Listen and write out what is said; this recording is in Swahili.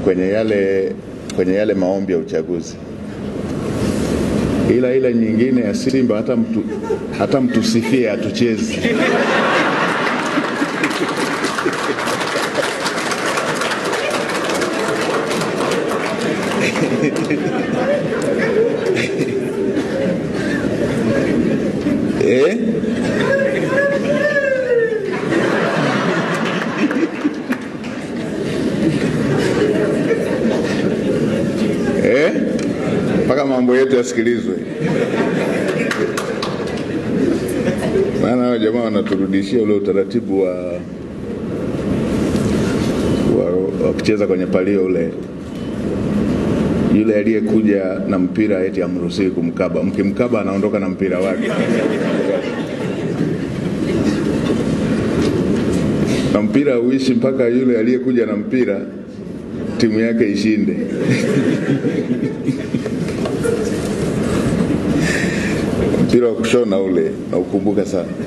kwenye yale maombi ya uchaguzi. Ila ile nyingine ya Simba hata mtu sifie hatuchezi. Mpaka mambo yetu yasikilizwe. Maana hao jamaa wanaturudishia ule utaratibu wa kucheza kwenye palio ule. Yule aliyekuja na mpira eti amruhusiwi kumkaba. Mkimkaba anaondoka na mpira wake. Na mpira uishi mpaka yule aliyekuja na mpira timu yake ishinde. Mpira wa kushona ule na ukumbuka sana.